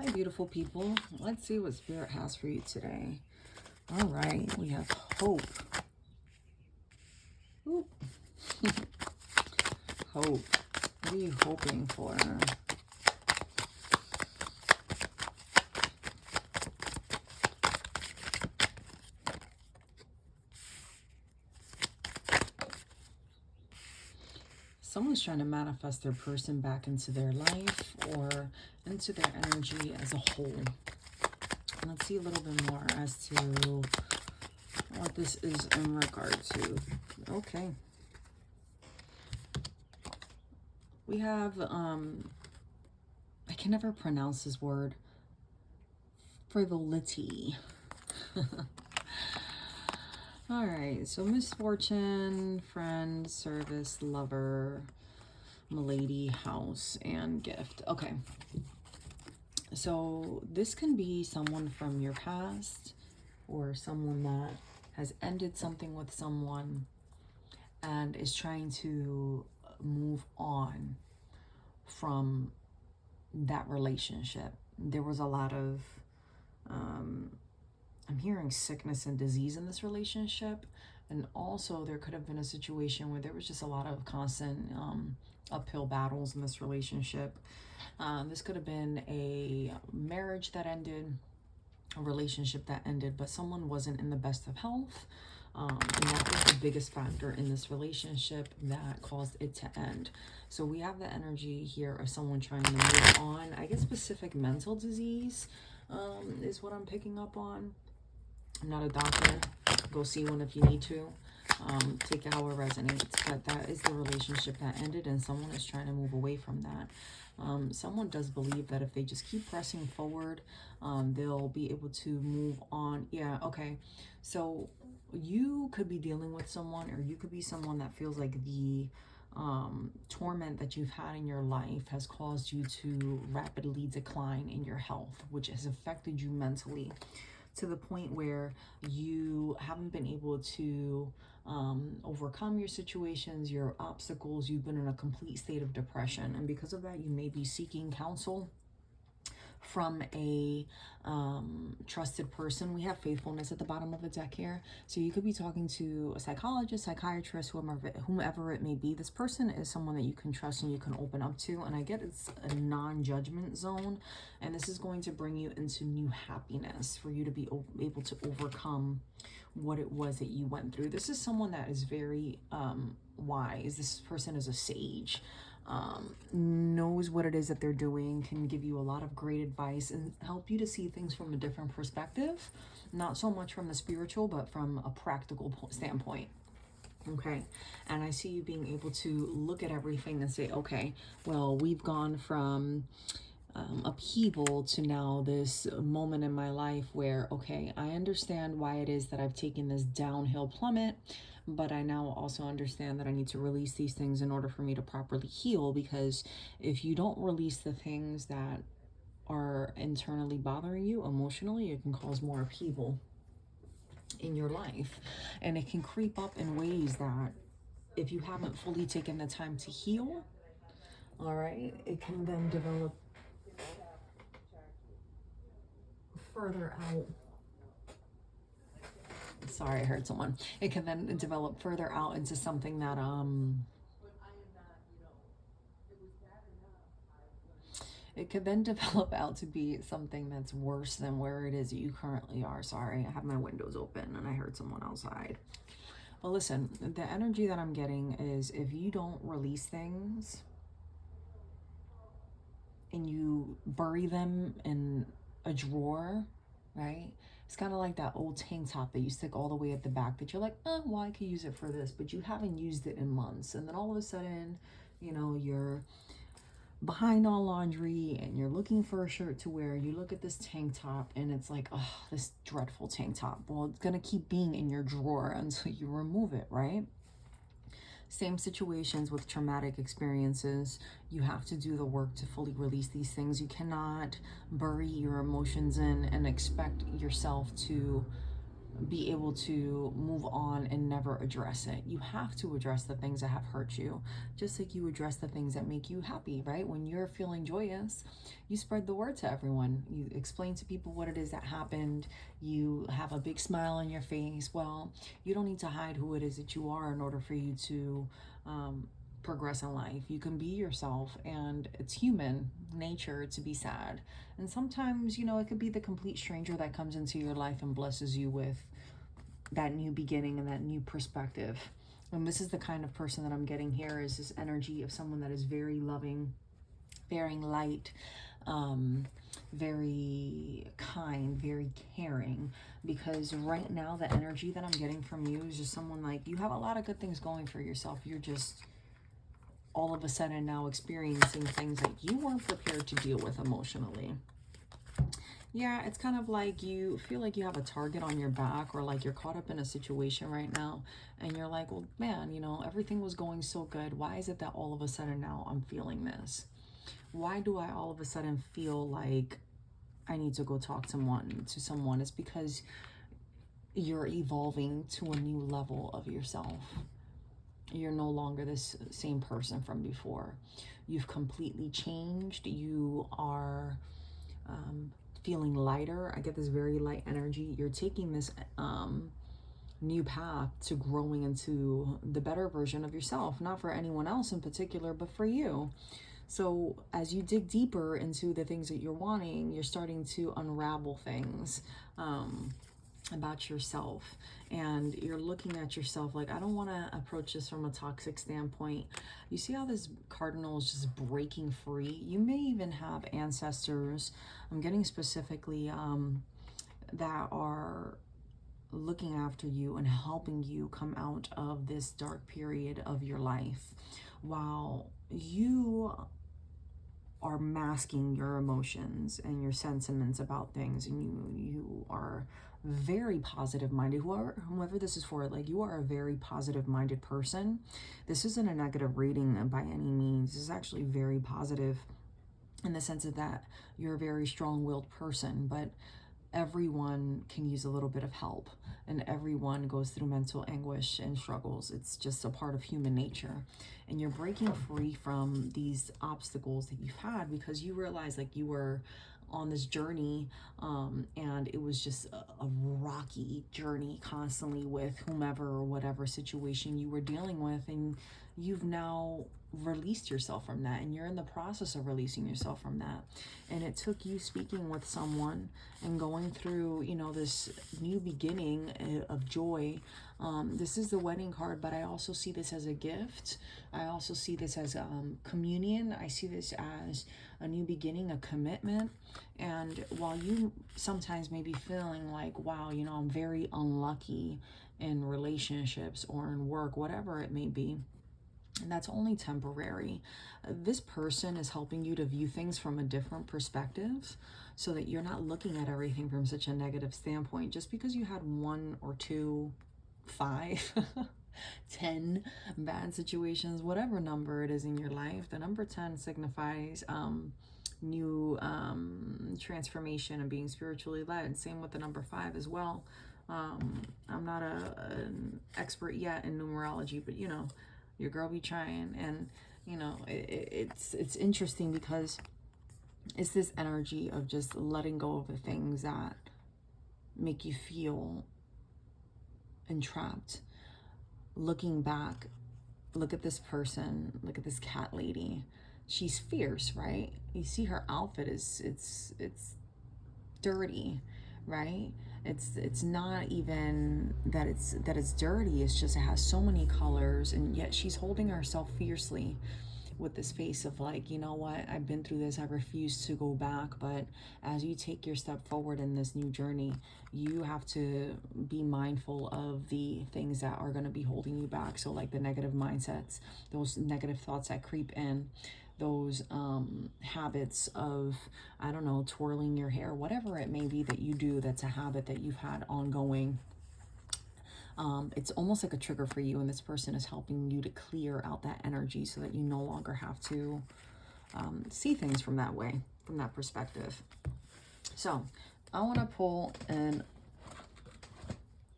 Hi, beautiful people. Let's see what Spirit has for you today. All right, we have hope. Ooh. Hope. What are you hoping for? Someone's trying to manifest their person back into their life or into their energy as a whole. Let's see a little bit more as to what this is in regard to. Okay. We have, I can never pronounce this word. Frivolity. All right, so misfortune, friend, service, lover, milady, house, and gift. Okay. So this can be someone from your past or someone that has ended something with someone and is trying to move on from that relationship. There was a lot of, I'm hearing sickness and disease in this relationship. And also there could have been a situation where there was just a lot of constant uphill battles in this relationship. This could have been a marriage that ended, a relationship that ended, but someone wasn't in the best of health. And that was the biggest factor in this relationship that caused it to end. So we have the energy here of someone trying to move on. I guess specific mental disease is what I'm picking up on. I'm not a doctor. Go see one if you need to. Take it how it resonates. But that is the relationship that ended, and someone is trying to move away from that. Someone does believe that if they just keep pressing forward, they'll be able to move on. Yeah, okay. So you could be dealing with someone, or you could be someone that feels like the torment that you've had in your life has caused you to rapidly decline in your health, which has affected you mentally to the point where you haven't been able to overcome your situations, your obstacles. You've been in a complete state of depression. And because of that, you may be seeking counsel from a trusted person. We have faithfulness at the bottom of the deck here. So you could be talking to a psychologist, psychiatrist, whomever it may be. This person is someone that you can trust and you can open up to. And I get it's a non-judgment zone. And this is going to bring you into new happiness for you to be able to overcome what it was that you went through. This is someone that is very wise. This person is a sage. Knows what it is that they're doing, can give you a lot of great advice and help you to see things from a different perspective, not so much from the spiritual, but from a practical standpoint. Okay. And I see you being able to look at everything and say, okay, well, we've gone from upheaval to now this moment in my life where, okay, I understand why it is that I've taken this downhill plummet, but I now also understand that I need to release these things in order for me to properly heal. Because if you don't release the things that are internally bothering you emotionally, it can cause more upheaval in your life, and it can creep up in ways that if you haven't fully taken the time to heal, all right, it can then develop further out. Sorry, I heard someone. It can then develop further out into something that it could then develop out to be something that's worse than where it is that you currently are. Sorry, I have my windows open and I heard someone outside. Well, listen, the energy that I'm getting is if you don't release things and you bury them in a drawer, right? It's kind of like that old tank top that you stick all the way at the back that you're like, well, I could use it for this, but you haven't used it in months. And then all of a sudden, you know, you're behind on laundry and you're looking for a shirt to wear. You look at this tank top and it's like, oh, this dreadful tank top. Well, it's going to keep being in your drawer until you remove it, right? Same situations with traumatic experiences. You have to do the work to fully release these things. You cannot bury your emotions in and expect yourself to be able to move on and never address it. You have to address the things that have hurt you, just like you address the things that make you happy, right? When you're feeling joyous, you spread the word to everyone. You explain to people what it is that happened. You have a big smile on your face. Well, you don't need to hide who it is that you are in order for you to progress in life. You can be yourself, and it's human nature to be sad. And sometimes, it could be the complete stranger that comes into your life and blesses you with that new beginning and that new perspective. And this is the kind of person that I'm getting here, is this energy of someone that is very loving, very light, very kind, very caring. Because right now, the energy that I'm getting from you is just someone like, you have a lot of good things going for yourself. You're just all of a sudden now experiencing things that you weren't prepared to deal with emotionally. Yeah, it's kind of like you feel like you have a target on your back, or like you're caught up in a situation right now and you're like, well, man, everything was going so good. Why is it that all of a sudden now I'm feeling this? Why do I all of a sudden feel like I need to go talk to someone? It's because you're evolving to a new level of yourself. You're no longer this same person from before. You've completely changed. You are feeling lighter. I get this very light energy. You're taking this new path to growing into the better version of yourself, not for anyone else in particular, but for you. So as you dig deeper into the things that you're wanting, you're starting to unravel things about yourself, and you're looking at yourself like, I don't want to approach this from a toxic standpoint. You see how this cardinal is just breaking free? You may even have ancestors, I'm getting specifically, that are looking after you and helping you come out of this dark period of your life, while you are masking your emotions and your sentiments about things, and you are very positive minded. Whoever this is for, like, you are a very positive minded person. This isn't a negative reading by any means. This is actually very positive in the sense of that you're a very strong-willed person, but everyone can use a little bit of help, and everyone goes through mental anguish and struggles. It's just a part of human nature. And you're breaking free from these obstacles that you've had because you realize, like, you were on this journey, and it was just a rocky journey constantly with whomever or whatever situation you were dealing with, and you've now released yourself from that, and you're in the process of releasing yourself from that. And it took you speaking with someone and going through, this new beginning of joy. This is the wedding card, but I also see this as a gift. I also see this as communion. I see this as a new beginning, a commitment. And while you sometimes may be feeling like, wow, I'm very unlucky in relationships or in work, whatever it may be, and that's only temporary. This person is helping you to view things from a different perspective, so that you're not looking at everything from such a negative standpoint. Just because you had 1 or 2, 5, 10 bad situations, whatever number it is in your life, the number 10 signifies new transformation and being spiritually led. Same with the number 5 as well. I'm not an expert yet in numerology, but your girl be trying. And it's interesting because it's this energy of just letting go of the things that make you feel entrapped. Looking back, look at this person, look at this cat lady. She's fierce, right? You see her outfit is it's dirty, right? It's not even that it's dirty. It's just it has so many colors, and yet she's holding herself fiercely with this face of like, you know what, I've been through this, I refuse to go back. But as you take your step forward in this new journey, you have to be mindful of the things that are going to be holding you back. So like the negative mindsets, those negative thoughts that creep in, those habits of, I don't know, twirling your hair, whatever it may be that you do that's a habit that you've had ongoing. It's almost like a trigger for you, and this person is helping you to clear out that energy so that you no longer have to see things from that way, from that perspective. So I want to pull an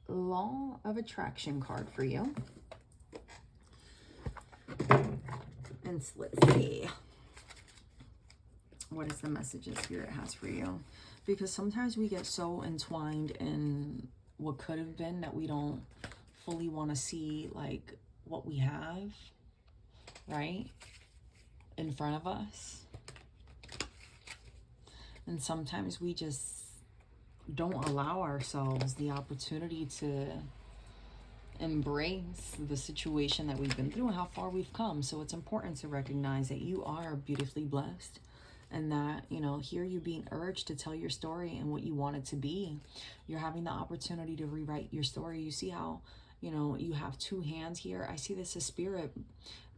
Law of Attraction card for you. And let's see. What is the message that Spirit has for you? Because sometimes we get so entwined in what could have been that we don't fully want to see like what we have, right, in front of us. And sometimes we just don't allow ourselves the opportunity to embrace the situation that we've been through and how far we've come. So it's important to recognize that you are beautifully blessed, and that, you know, here you being urged to tell your story and what you want it to be. You're having the opportunity to rewrite your story. You see how, you know, you have two hands here. I see this as Spirit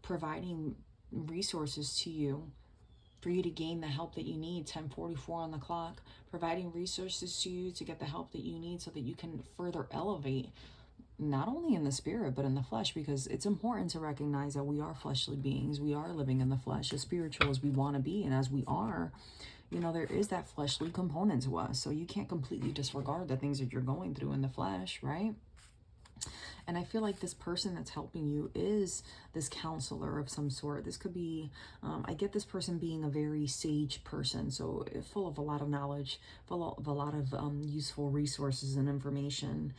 providing resources to you for you to gain the help that you need. 10:44 on the clock, providing resources to you to get the help that you need so that you can further elevate, not only in the spirit, but in the flesh, because it's important to recognize that we are fleshly beings. We are living in the flesh, as spiritual as we want to be. And as we are, you know, there is that fleshly component to us. So you can't completely disregard the things that you're going through in the flesh, right? And I feel like this person that's helping you is this counselor of some sort. This could be, I get this person being a very sage person, so full of a lot of knowledge, full of a lot of useful resources and information.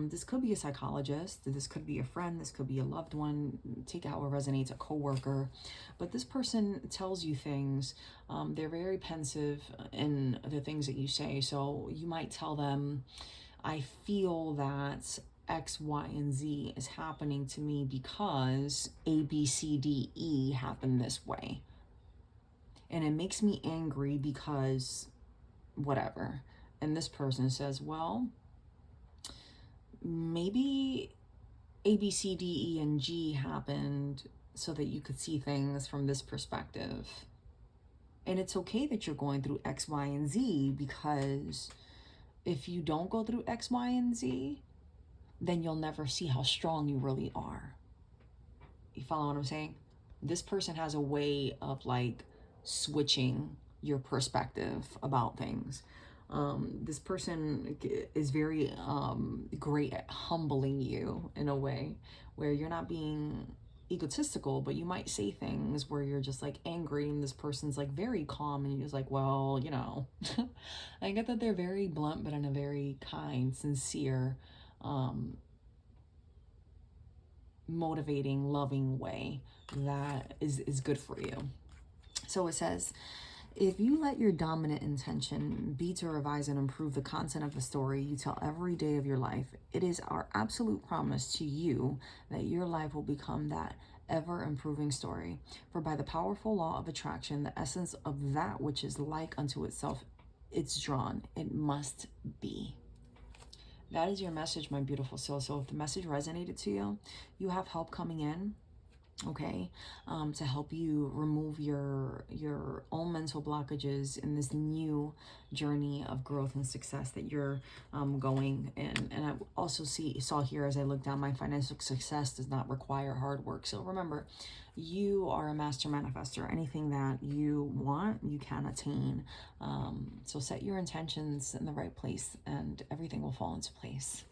This could be a psychologist, this could be a friend, this could be a loved one, take it how it resonates, a coworker. But this person tells you things. They're very pensive in the things that you say. So you might tell them, I feel that X, Y, and Z is happening to me because A, B, C, D, E happened this way. And it makes me angry because whatever. And this person says, well, maybe A, B, C, D, E, and G happened so that you could see things from this perspective. And it's okay that you're going through X, Y, and Z, because if you don't go through X, Y, and Z, then you'll never see how strong you really are. You follow what I'm saying? This person has a way of like switching your perspective about things. This person is very great at humbling you in a way where you're not being egotistical, but you might say things where you're just like angry, and this person's like very calm, and you're just like, well, you know. I get that they're very blunt, but in a very kind, sincere, motivating, loving way that is good for you. So it says, if you let your dominant intention be to revise and improve the content of the story you tell every day of your life, it is our absolute promise to you that your life will become that ever improving story. For by the powerful law of attraction, the essence of that which is like unto itself, it's drawn. It must be. That is your message, my beautiful soul. So if the message resonated to you, you have help coming in, okay, to help you remove your own mental blockages in this new journey of growth and success that you're going in. And I also saw here, as I look down, my financial success does not require hard work. So remember, you are a master manifester. Anything that you want, you can attain. So set your intentions in the right place, and everything will fall into place.